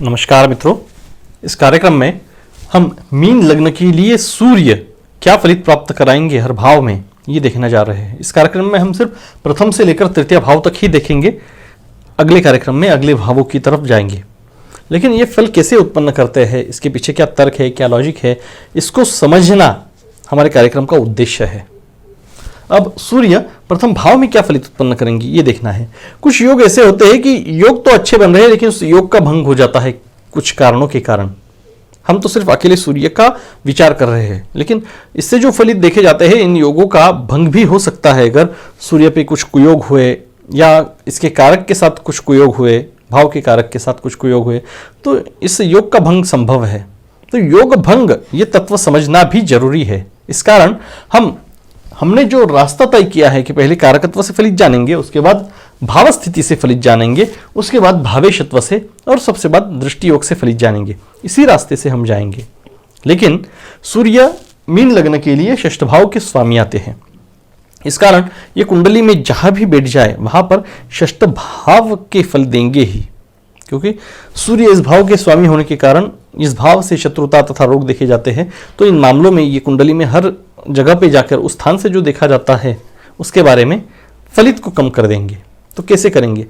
नमस्कार मित्रों, इस कार्यक्रम में हम मीन लग्न के लिए सूर्य क्या फलित प्राप्त कराएंगे हर भाव में, ये देखने जा रहे हैं। इस कार्यक्रम में हम सिर्फ प्रथम से लेकर तृतीय भाव तक ही देखेंगे। अगले कार्यक्रम में अगले भावों की तरफ जाएंगे। लेकिन ये फल कैसे उत्पन्न करते हैं, इसके पीछे क्या तर्क है, क्या लॉजिक है, इसको समझना हमारे कार्यक्रम का उद्देश्य है। अब सूर्य प्रथम भाव में क्या फलित उत्पन्न करेंगे ये देखना है। कुछ योग ऐसे होते हैं कि योग तो अच्छे बन रहे हैं लेकिन उस योग का भंग हो जाता है कुछ कारणों के कारण। हम तो सिर्फ अकेले सूर्य का विचार कर रहे हैं, लेकिन इससे जो फलित देखे जाते हैं इन योगों का भंग भी हो सकता है। अगर सूर्य पे कुछ कुयोग हुए या इसके कारक के साथ कुछ कुयोग हुए, भाव के कारक के साथ कुछ कुयोग हुए, तो इस योग का भंग संभव है। तो योग भंग ये तत्व समझना भी जरूरी है। इस कारण हमने जो रास्ता तय किया है कि पहले कारकत्व से फलित जानेंगे, उसके बाद भाव स्थिति से फलित जानेंगे, उसके बाद भावेशत्व से, और सबसे बाद दृष्टि योग से फलित जानेंगे। इसी रास्ते से हम जाएंगे। लेकिन सूर्य मीन लग्न के लिए षष्ठ भाव के स्वामी आते हैं। इस कारण ये कुंडली में जहां भी बैठ जाए वहां पर षष्ठ भाव के फल देंगे ही, क्योंकि सूर्य इस भाव के स्वामी होने के कारण इस भाव से शत्रुता तथा रोग देखे जाते हैं। तो इन मामलों में ये कुंडली में हर जगह पे जाकर उस स्थान से जो देखा जाता है उसके बारे में फलित को कम कर देंगे। तो कैसे करेंगे?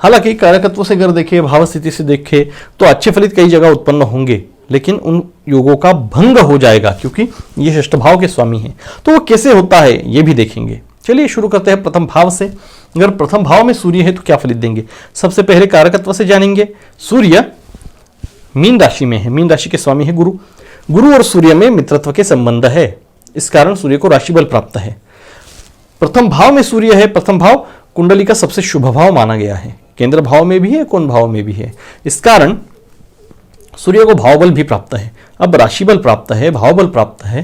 हालांकि कारकत्व से अगर देखें, भाव स्थिति से देखें तो अच्छे फलित कई जगह उत्पन्न होंगे, लेकिन उन योगों का भंग हो जाएगा क्योंकि ये षष्ठ भाव के स्वामी हैं। तो वो कैसे होता है ये भी देखेंगे। चलिए शुरू करते हैं प्रथम भाव से। अगर प्रथम भाव में सूर्य है तो क्या फलित देंगे? सबसे पहले कारकत्व से जानेंगे। सूर्य मीन राशि में है, मीन राशि के स्वामी है गुरु। गुरु और सूर्य में मित्रत्व के संबंध है, इस कारण सूर्य को राशि बल प्राप्त है। प्रथम भाव में सूर्य है। प्रथम भाव कुंडली का सबसे शुभ भाव माना गया है। केंद्र भाव में भी है, कोण भाव में भी है। इस कारण सूर्य को भाव बल भी प्राप्त है। अब राशि बल प्राप्त है, भाव बल प्राप्त है,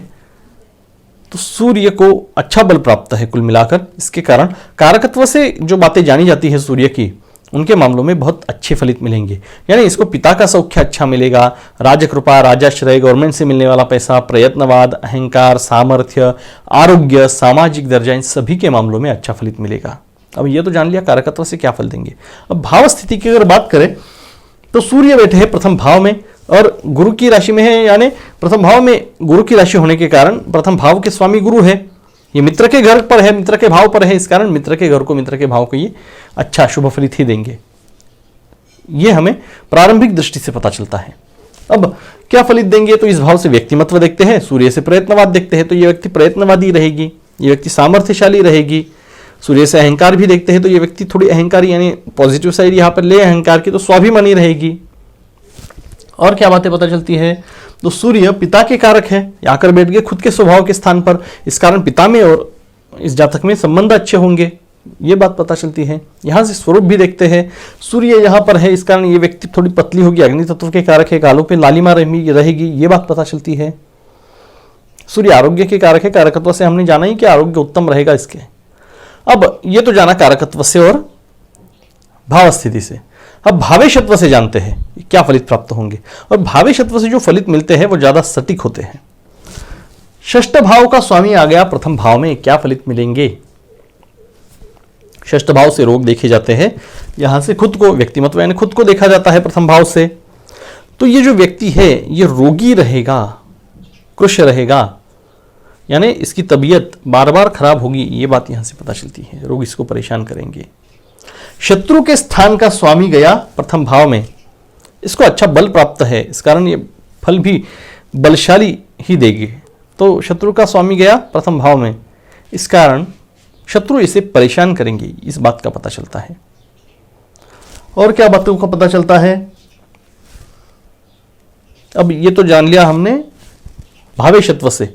तो सूर्य को अच्छा बल प्राप्त है कुल मिलाकर। इसके कारण कारकत्व से जो बातें जानी जाती है सूर्य की, उनके मामलों में बहुत अच्छे फलित मिलेंगे। यानी इसको पिता का सौख्य अच्छा मिलेगा, राजकृपा, राजाश्रय, गवर्नमेंट से मिलने वाला पैसा, प्रयत्नवाद, अहंकार, सामर्थ्य, आरोग्य, सामाजिक दर्जा, इन सभी के मामलों में अच्छा फलित मिलेगा। अब ये तो जान लिया कारकत्व से क्या फल देंगे। अब भाव स्थिति की अगर बात करें तो सूर्य बैठे हैं प्रथम भाव में और गुरु की राशि में है। यानी प्रथम भाव में गुरु की राशि होने के कारण प्रथम भाव के स्वामी गुरु है। ये मित्र के घर पर है, मित्र के भाव पर है। इस कारण मित्र के घर को, मित्र के भाव को ये अच्छा शुभ फलित ही देंगे। ये हमें प्रारंभिक दृष्टि से पता चलता है। अब क्या फलित देंगे? तो इस भाव से व्यक्तिमत्व देखते हैं। सूर्य से प्रयत्नवाद देखते हैं तो ये व्यक्ति प्रयत्नवादी रहेगी, ये व्यक्ति सामर्थ्यशाली रहेगी। सूर्य से अहंकार भी देखते हैं तो ये व्यक्ति थोड़ी अहंकारी, यानी पॉजिटिव साइड यहां पर ले अहंकार की, तो स्वाभिमानी रहेगी। और क्या बातें पता चलती है? तो सूर्य पिता के कारक है, आकर बैठ गए खुद के स्वभाव के स्थान पर। इस कारण पिता में और इस जातक में संबंध अच्छे होंगे, ये बात पता चलती है। यहां से स्वरूप भी देखते हैं। सूर्य यहां पर है, इस कारण ये व्यक्ति थोड़ी पतली होगी, अग्नि तत्व के कारक है, गालों पे लालिमा रहेगी, ये बात पता चलती है। सूर्य आरोग्य के कारक है। कारकत्व से हमने जाना ही कि आरोग्य उत्तम रहेगा इसके। अब ये तो जाना कारकत्व से और भाव स्थिति से। अब भावेशत्व से जानते हैं क्या फलित प्राप्त होंगे। और भावेशत्व से जो फलित मिलते हैं वो ज्यादा सटीक होते हैं। षष्ठ भाव का स्वामी आ गया प्रथम भाव में, क्या फलित मिलेंगे? षष्ठ भाव से रोग देखे जाते हैं। यहां से खुद को, व्यक्तिमत्व यानी खुद को देखा जाता है प्रथम भाव से। तो ये जो व्यक्ति है ये रोगी रहेगा, कृश रहेगा, यानी इसकी तबीयत बार बार खराब होगी, ये बात यहां से पता चलती है। रोग इसको परेशान करेंगे। शत्रु के स्थान का स्वामी गया प्रथम भाव में, इसको अच्छा बल प्राप्त है, इस कारण ये फल भी बलशाली ही देगी। तो शत्रु का स्वामी गया प्रथम भाव में, इस कारण शत्रु इसे परेशान करेंगे, इस बात का पता चलता है। और क्या बातों का पता चलता है? अब ये तो जान लिया हमने भावेशत्व से।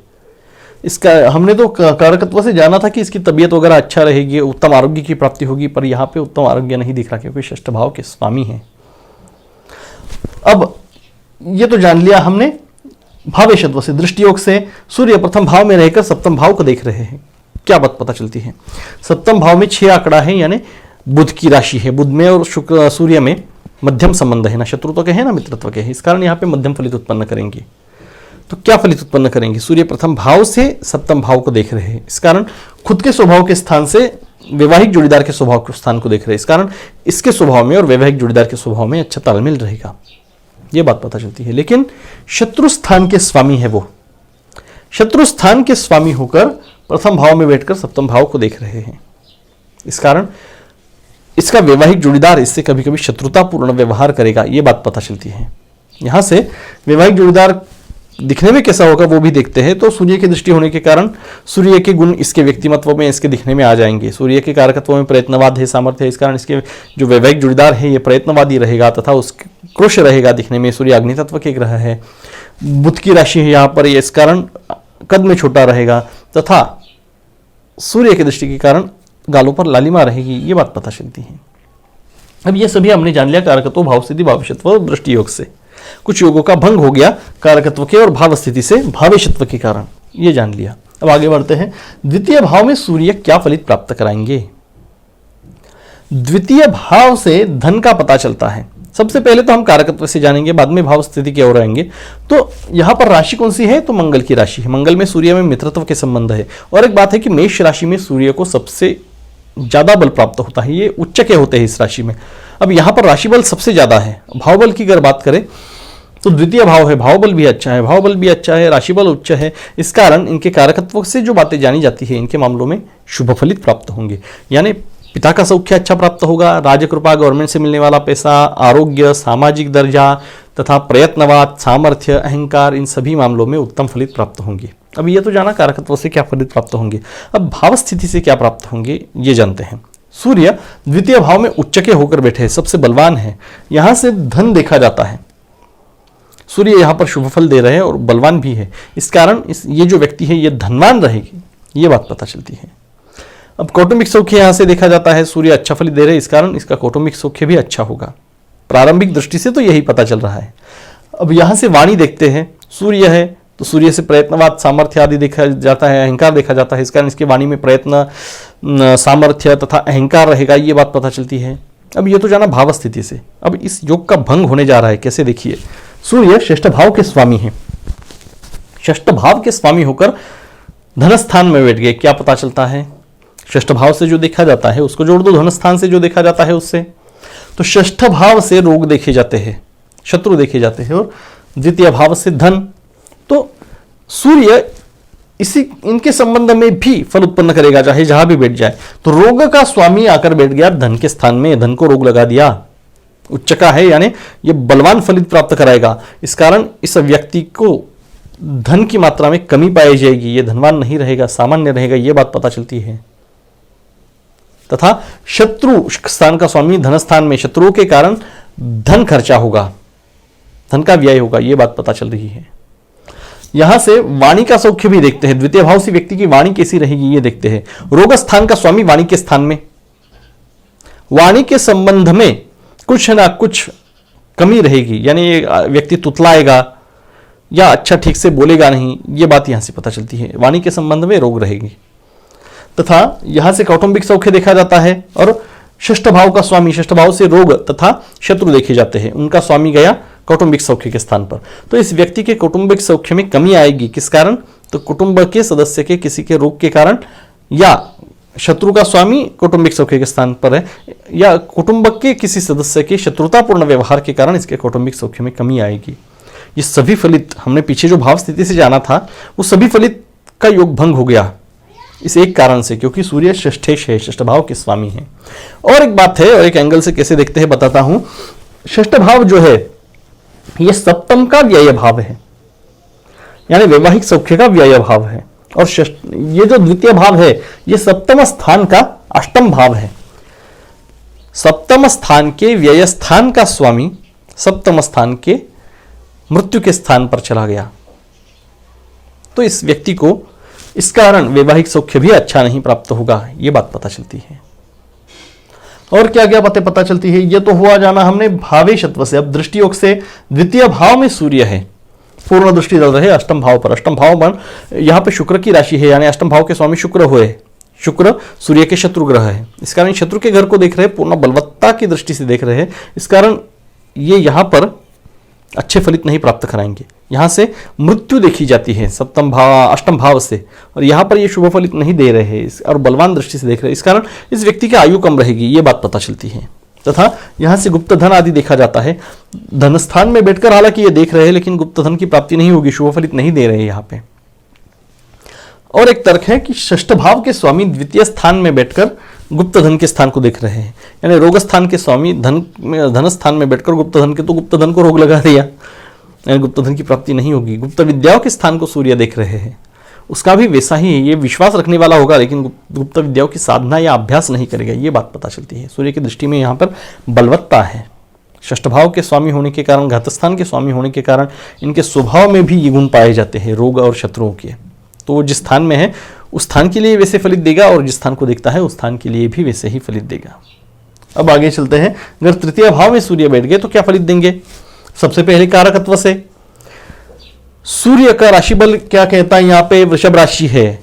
इसका हमने तो कारकत्व से जाना था कि इसकी तबीयत वगैरह अच्छा रहेगी, उत्तम आरोग्य की प्राप्ति होगी, पर यहां पे उत्तम आरोग्य नहीं दिख रहा क्योंकि षष्ठ भाव के स्वामी हैं। अब ये तो जान लिया हमने भावेशत्व से। दृष्टि योग से सूर्य प्रथम भाव में रहकर सप्तम भाव को देख रहे हैं, क्या बात पता चलती है? सप्तम भाव में 6 आंकड़ा है, यानी बुध की राशि है। बुध में और शुक्र सूर्य में मध्यम संबंध है, ना शत्रुत्व के है ना मित्रत्व के है। इस कारण यहाँ पे मध्यम फलित उत्पन्न करेंगे। तो क्या फलित उत्पन्न करेंगे? सूर्य प्रथम भाव से सप्तम भाव को देख रहे हैं, इस कारण खुद के स्वभाव के स्थान से वैवाहिक जोड़ीदार के स्वभाव के स्थान को देख रहे हैं। इस कारण इसके स्वभाव में और वैवाहिक जोड़ीदार के स्वभाव में अच्छा तालमेल रहेगा। ये बात पता चलती है। लेकिन शत्रु स्थान के स्वामी है वो, शत्रु स्थान के स्वामी होकर प्रथम भाव में बैठकर सप्तम भाव को देख रहे हैं। इस कारण इसका वैवाहिक जोड़ीदार इससे कभी कभी शत्रुतापूर्ण व्यवहार करेगा, ये बात पता चलती है। यहां से वैवाहिक जोड़ीदार दिखने में कैसा होगा वो भी देखते हैं। तो सूर्य की दृष्टि होने के कारण सूर्य के गुण इसके व्यक्तिमत्व में, इसके दिखने में आ जाएंगे। सूर्य के कारकत्व में प्रयत्नवाद है, सामर्थ्य है, इस कारण इसके जो वैवाहिक जोड़ीदार है ये प्रयत्नवादी रहेगा तथा उसके क्रुश रहेगा दिखने में। सूर्य अग्नि तत्व के ग्रह है, बुध की राशि है यहाँ पर, ये इस कारण कद में छोटा रहेगा तथा सूर्य की दृष्टि के कारण गालों पर लालिमा रहेगी, ये बात पता चलती है। अब ये सभी हमने जान लिया कारकत्व, भाव स्थिति, भावेशत्व और दृष्टि योग से। कुछ योगों का भंग हो गया कारकत्व के और भाव स्थिति से भावेशत्व के कारण, ये जान लिया। अब आगे बढ़ते हैं। द्वितीय भाव में सूर्य क्या फलित प्राप्त कराएंगे? द्वितीय भाव से धन का पता चलता है। सबसे पहले तो हम कारकत्व से जानेंगे, बाद में भाव स्थिति की ओर आएंगे। तो यहां पर राशि कौन सी है? तो मंगल की राशि है। मंगल में सूर्य में मित्रत्व के संबंध है। और एक बात है कि मेष राशि में सूर्य को सबसे ज्यादा बल प्राप्त होता है, ये उच्च के होते हैं इस राशि में। अब यहां पर राशि बल सबसे ज्यादा है। भाव बल की अगर बात करें तो द्वितीय भाव है, भाव बल भी अच्छा है, भाव बल भी अच्छा है, राशि बल उच्च है। इस कारण इनके कारकत्व से जो बातें जानी जाती है, इनके मामलों में शुभ फलित प्राप्त होंगे। यानी पिता का सौख्य अच्छा प्राप्त होगा, राजकृपा, गवर्नमेंट से मिलने वाला पैसा, आरोग्य, सामाजिक दर्जा तथा प्रयत्नवाद, सामर्थ्य, अहंकार, इन सभी मामलों में उत्तम फलित प्राप्त होंगे। अब ये तो जाना कारकत्व से क्या फलित प्राप्त होंगे। अब भाव स्थिति से क्या प्राप्त होंगे ये जानते हैं। सूर्य द्वितीय भाव में उच्च के होकर बैठे हैं, सबसे बलवान है। यहां से धन देखा जाता है। सूर्य यहां पर शुभ फल दे रहे हैं और बलवान भी है। इस कारण ये जो व्यक्ति है ये धनवान रहेगी, ये बात पता चलती है। अब कौटुंबिक सौख्य यहां से देखा जाता है, सूर्य अच्छा फल दे रहे हैं, इस कारण इसका कौटुंबिक सौख्य भी अच्छा होगा। प्रारंभिक दृष्टि से तो यही पता चल रहा है। अब यहां से वाणी देखते हैं, सूर्य है तो सूर्य से प्रयत्नवाद, सामर्थ्य आदि देखा जाता है, अहंकार देखा जाता है। इस कारण इसकी वाणी में प्रयत्न, सामर्थ्य तथा अहंकार रहेगा, ये बात पता चलती है। अब ये तो जाना भाव स्थिति से। अब इस योग का भंग होने जा रहा है, कैसे देखिए। सूर्य षष्ठ भाव के स्वामी है, षष्ठ भाव के स्वामी होकर धन स्थान में बैठ गए। क्या पता चलता है? षष्ठ भाव से जो देखा जाता है उसको जोड़ दो धन स्थान से जो देखा जाता है उससे। तो षष्ठ भाव से रोग देखे जाते हैं, शत्रु देखे जाते हैं, और द्वितीय भाव से धन। तो सूर्य इनके संबंध में भी फल उत्पन्न करेगा, चाहे जहां भी बैठ जाए। तो रोग का स्वामी आकर बैठ गया धन के स्थान में, धन को रोग लगा दिया। उच्च का है यानी ये बलवान फलित प्राप्त कराएगा। इस कारण इस व्यक्ति को धन की मात्रा में कमी पाई जाएगी, ये धनवान नहीं रहेगा, सामान्य रहेगा, ये बात पता चलती है। तथा शत्रु स्थान का स्वामी धन स्थान में, शत्रुओं के कारण धन खर्चा होगा, धन का व्यय होगा, ये बात पता चल रही है। यहां से वाणी का सौख्य भी देखते हैं। द्वितीय भाव से व्यक्ति की वाणी कैसी रहेगी ये देखते हैं। रोग स्थान का स्वामी वाणी के स्थान में, वाणी के संबंध में कुछ ना कुछ कमी रहेगी, यानी व्यक्ति तुतलाएगा या अच्छा ठीक से बोलेगा नहीं, ये बात यहां से पता चलती है। वाणी के संबंध में रोग रहेगी। तथा यहां से कौटुंबिक सौख्य देखा जाता है और षष्ठ भाव का स्वामी, षष्ठ भाव से रोग तथा शत्रु देखे जाते हैं। उनका स्वामी गया कौटुंबिक सौख्य के स्थान पर। तो इस व्यक्ति के कौटुंबिक सौख्य में कमी आएगी। किस कारण? तो कुटुंब के सदस्य के किसी के रोग के कारण, या शत्रु का स्वामी कौटुंबिक सौख्य के स्थान पर है, या कुटुंब के किसी सदस्य के शत्रुतापूर्ण व्यवहार के कारण इसके कौटुंबिक सौख्य में कमी आएगी। ये सभी फलित हमने पीछे जो भाव स्थिति से जाना था वो सभी फलित का योग भंग हो गया इस एक कारण से, क्योंकि सूर्य षष्ठेश है, षष्ठ भाव के स्वामी है। और एक बात है, और एक एंगल से कैसे देखते हैं बताता हूं। षष्ठ भाव जो है ये सप्तम का व्यय भाव है, यानी वैवाहिक सौख्य का व्यय भाव है। और ये जो द्वितीय भाव है ये सप्तम स्थान का अष्टम भाव है। सप्तम स्थान के व्यय स्थान का स्वामी सप्तम स्थान के मृत्यु के स्थान पर चला गया। तो इस व्यक्ति को इस कारण वैवाहिक सौख्य भी अच्छा नहीं प्राप्त होगा, ये बात पता चलती है। और क्या क्या बातें पता चलती है? ये तो हुआ जाना हमने भावेशत्व से। अब दृष्टि योग से द्वितीय भाव में सूर्य है, पूर्ण दृष्टि डाल रहे अष्टम भाव पर। अष्टम भाव बन यहां पे शुक्र की राशि है, यानी अष्टम भाव के स्वामी शुक्र हुए। शुक्र सूर्य के शत्रु ग्रह है, इस कारण शत्रु के घर को देख रहे हैं, पूर्ण बलवत्ता की दृष्टि से देख रहे हैं। इस कारण ये यहां पर अच्छे फलित नहीं प्राप्त कराएंगे। यहां से मृत्यु देखी जाती है सप्तम भाव अष्टम भाव से, और यहां पर ये शुभ फलित नहीं दे रहे हैं और बलवान दृष्टि से देख रहे हैं। इस कारण इस व्यक्ति की आयु कम रहेगी, ये बात पता चलती है। तथा यहां से गुप्त धन आदि देखा जाता है। धन स्थान में बैठकर हालांकि ये देख रहे हैं, लेकिन गुप्त धन की प्राप्ति नहीं होगी, शुभ फलित नहीं दे रहे यहाँ पे। और एक तर्क है कि षष्ठ भाव के स्वामी द्वितीय स्थान में बैठकर गुप्त धन के स्थान को देख रहे हैं, यानी रोग स्थान के स्वामी धन स्थान में बैठकर गुप्त धन के, तो गुप्त धन को रोग लगा दिया, यानी गुप्त धन की प्राप्ति नहीं होगी। गुप्त विद्याओं के स्थान को सूर्य देख रहे हैं, उसका भी वैसा ही है, ये विश्वास रखने वाला होगा लेकिन गुप्त विद्याओं की साधना या अभ्यास नहीं करेगा, ये बात पता चलती है। सूर्य की दृष्टि में यहाँ पर बलवत्ता है, षष्ठ भाव के स्वामी होने के कारण, घात स्थान के स्वामी होने के कारण इनके स्वभाव में भी ये गुण पाए जाते हैं रोग और शत्रुओं के। तो जिस स्थान में है उस स्थान के लिए वैसे फलित देगा, और जिस स्थान को देखता है उस स्थान के लिए भी वैसे ही फलित देगा। अब आगे चलते हैं, अगर तृतीय भाव में सूर्य बैठ गए तो क्या फलित देंगे। सबसे पहले कारकत्व से सूर्य का राशि बल क्या कहता है, यहाँ पे वृषभ राशि है,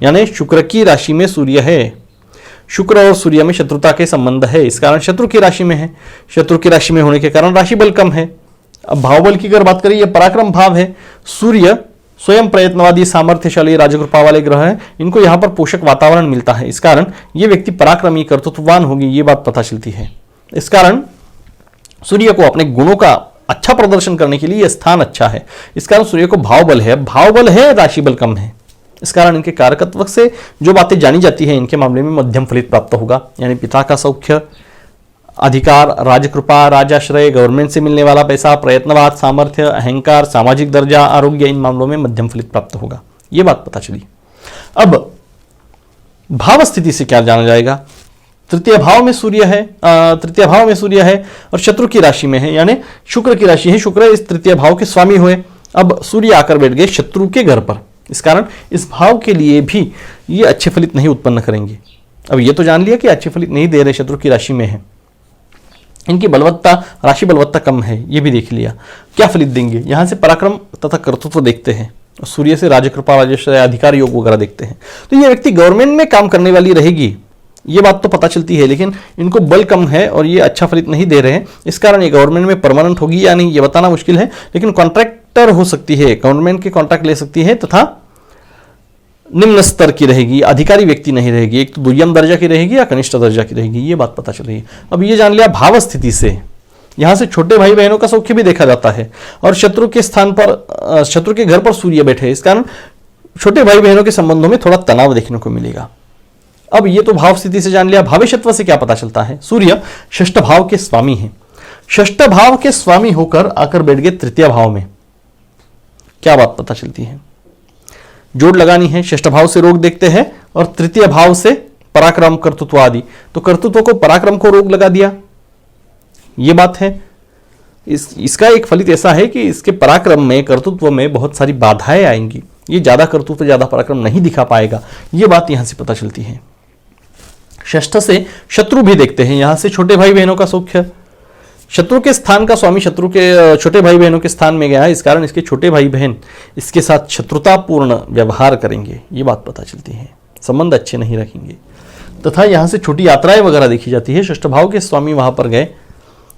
यानी शुक्र की राशि में सूर्य है। शुक्र और सूर्य में शत्रुता के संबंध है, इस कारण शत्रु की राशि में है। शत्रु की राशि में होने के कारण राशि बल कम है। अब भाव बल की अगर बात करें, यह पराक्रम भाव है। सूर्य स्वयं प्रयत्नवादी सामर्थ्यशाली राजकृपा वाले ग्रह हैं, इनको यहाँ पर पोषक वातावरण मिलता है, इस कारण ये व्यक्ति पराक्रमी कर्तृत्ववान होगी, ये बात पता चलती है। इस कारण सूर्य को अपने गुणों का अच्छा प्रदर्शन करने के लिए यह स्थान अच्छा है, इस कारण सूर्य को भाव बल है। भाव बल है, राशि बल कम है, इस कारण इनके कारकत्व से जो बातें जानी जाती है इनके मामले में मध्यम फलित प्राप्त होगा, यानी पिता का सौख्य, अधिकार, राजकृपा, राजाश्रय, गवर्नमेंट से मिलने वाला पैसा, प्रयत्नवाद, सामर्थ्य, अहंकार, सामाजिक दर्जा, आरोग्य, इन मामलों में मध्यम फलित प्राप्त होगा, ये बात पता चली। अब भाव स्थिति से क्या जाना जाएगा। तृतीय भाव में सूर्य है, और शत्रु की राशि में है, यानी शुक्र की राशि है। शुक्र इस तृतीय भाव के स्वामी हुए। अब सूर्य आकर बैठ गए शत्रु के घर पर, इस कारण इस भाव के लिए भी ये अच्छे फलित नहीं उत्पन्न करेंगे। अब ये तो जान लिया कि अच्छे फलित नहीं दे रहे, शत्रु की राशि में है, इनकी बलवत्ता, राशि बलवत्ता कम है, ये भी देख लिया। क्या फलित देंगे, यहां से पराक्रम तथा कर्तृत्व देखते हैं, सूर्य से राजकृपा, राजश्रय, अधिकार योग वगैरह देखते हैं। तो ये व्यक्ति गवर्नमेंट में काम करने वाली रहेगी, ये बात तो पता चलती है, लेकिन इनको बल कम है और ये अच्छा फलित नहीं दे रहे हैं, इस कारण ये गवर्नमेंट में परमानेंट होगी या नहीं ये बताना मुश्किल है, लेकिन कॉन्ट्रैक्टर हो सकती है, गवर्नमेंट के कॉन्ट्रैक्ट ले सकती है, तथा निम्न स्तर की रहेगी, अधिकारी व्यक्ति नहीं रहेगी, एक तो दुय्यम दर्जा की रहेगी या कनिष्ठ दर्जा की रहेगी, ये बात पता चल रही है। अब ये जान लिया भाव स्थिति से, यहां से छोटे भाई बहनों का सौख्य भी देखा जाता है, और शत्रु के स्थान पर, शत्रु के घर पर सूर्य बैठे, इस कारण छोटे भाई बहनों के संबंधों में थोड़ा तनाव देखने को मिलेगा। अब ये तो भाव स्थिति से जान लिया। भावेशत्व से क्या पता चलता है, सूर्य षष्ठ भाव के स्वामी है। षष्ठ भाव के स्वामी होकर आकर बैठ गए तृतीय भाव में, क्या बात पता चलती है। जोड़ लगानी है, षष्ठ भाव से रोग देखते हैं और तृतीय भाव से पराक्रम, कर्तृत्व आदि, तो कर्तृत्व को, पराक्रम को रोग लगा दिया, ये बात है। इसका एक फलित ऐसा है कि इसके पराक्रम में, कर्तृत्व में बहुत सारी बाधाएं आएंगी, ये ज्यादा कर्तृत्व, ज्यादा पराक्रम नहीं दिखा पाएगा, ये बात यहां से पता चलती है। षष्ठ से शत्रु भी देखते हैं, यहां से छोटे भाई बहनों का सौख्य, शत्रु के स्थान का स्वामी शत्रु के छोटे भाई बहनों के स्थान में गया है, इस कारण इसके छोटे भाई बहन इसके साथ शत्रुतापूर्ण व्यवहार करेंगे, ये बात पता चलती है, संबंध अच्छे नहीं रखेंगे। तथा यहां से छोटी यात्राएं वगैरह देखी जाती है, षष्ठ भाव के स्वामी वहां पर गए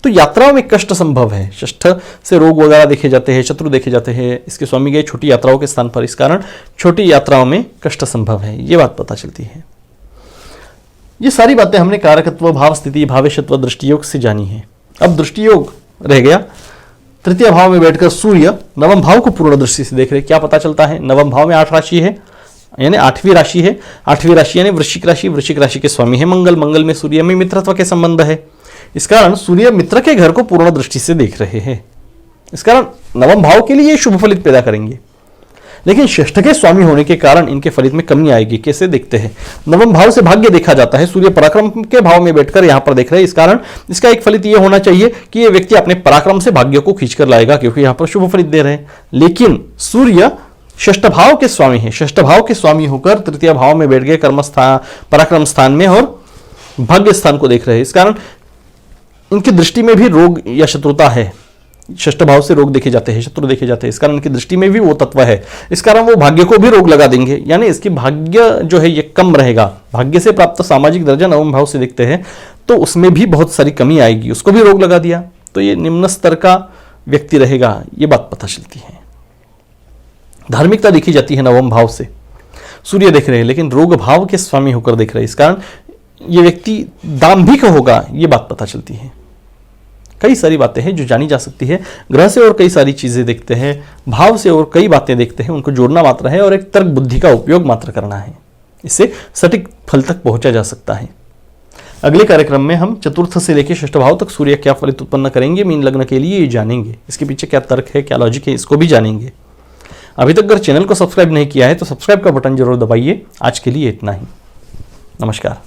तो यात्राओं में कष्ट संभव है, षष्ठ से रोग वगैरह देखे जाते हैं, शत्रु देखे जाते हैं, इसके स्वामी गए छोटी यात्राओं के स्थान पर, इस कारण छोटी यात्राओं में कष्ट संभव है, ये बात पता चलती है। ये सारी बातें हमने कारकत्व, भाव स्थिति, भावेशत्व, दृष्टियोग से जानी है। अब दृष्टियोग रह गया, तृतीय भाव में बैठकर सूर्य नवम भाव को पूर्ण दृष्टि से देख रहे, क्या पता चलता है। नवम भाव में 8 राशि है, यानी 8वीं राशि है, 8वीं राशि यानी वृश्चिक राशि, वृश्चिक राशि के स्वामी है मंगल, मंगल में सूर्य में मित्रत्व के संबंध है, इस कारण सूर्य मित्र के घर को पूर्ण दृष्टि से देख रहे हैं, इस कारण नवम भाव के लिए शुभ फलित पैदा करेंगे। लेकिन षष्ठ के स्वामी होने के कारण इनके फलित में कमी आएगी। कैसे देखते हैं, नवम भाव से भाग्य देखा जाता है, सूर्य पराक्रम के भाव में बैठकर यहां पर देख रहे हैं, इस कारण इसका एक फलित यह होना चाहिए कि यह व्यक्ति अपने पराक्रम से भाग्य को खींचकर लाएगा, क्योंकि यहां पर शुभ फलित दे रहे हैं। लेकिन सूर्य षष्ठ भाव के स्वामी है, षष्ठ भाव के स्वामी होकर तृतीय भाव में बैठ गए कर्म स्थान, पराक्रम स्थान में और भाग्य स्थान को देख रहे हैं, इस कारण इनकी दृष्टि में भी रोग या शत्रुता है। षष्ठ भाव से रोग देखे जाते हैं, शत्रु देखे जाते हैं, इस कारण इनकी दृष्टि में भी वो तत्व है, इस कारण वो भाग्य को भी रोग लगा देंगे, यानी इसकी भाग्य जो है ये कम रहेगा। भाग्य से प्राप्त सामाजिक दर्जा नवम भाव से देखते हैं तो उसमें भी बहुत सारी कमी आएगी, उसको भी रोग लगा दिया तो ये निम्न स्तर का व्यक्ति रहेगा, ये बात पता चलती है। धार्मिकता देखी जाती है नवम भाव से, सूर्य देख रहे हैं लेकिन रोग भाव के स्वामी होकर देख रहे हैं, इस कारण ये व्यक्ति दाम्भिक होगा, ये बात पता चलती है। कई सारी बातें हैं जो जानी जा सकती है। ग्रह से और कई सारी चीजें देखते हैं, भाव से और कई बातें देखते हैं, उनको जोड़ना मात्र है और एक तर्क बुद्धि का उपयोग मात्र करना है। इससे सटीक फल तक पहुंचा जा सकता है। अगले कार्यक्रम में हम चतुर्थ से लेकर षष्ठ भाव तक सूर्य क्या फलित उत्पन्न करेंगे मीन लग्न के लिए, ये जानेंगे। इसके पीछे क्या तर्क है, क्या लॉजिक है, इसको भी जानेंगे। अभी तक अगर चैनल को सब्सक्राइब नहीं किया है तो सब्सक्राइब का बटन जरूर दबाइए। आज के लिए इतना ही। नमस्कार।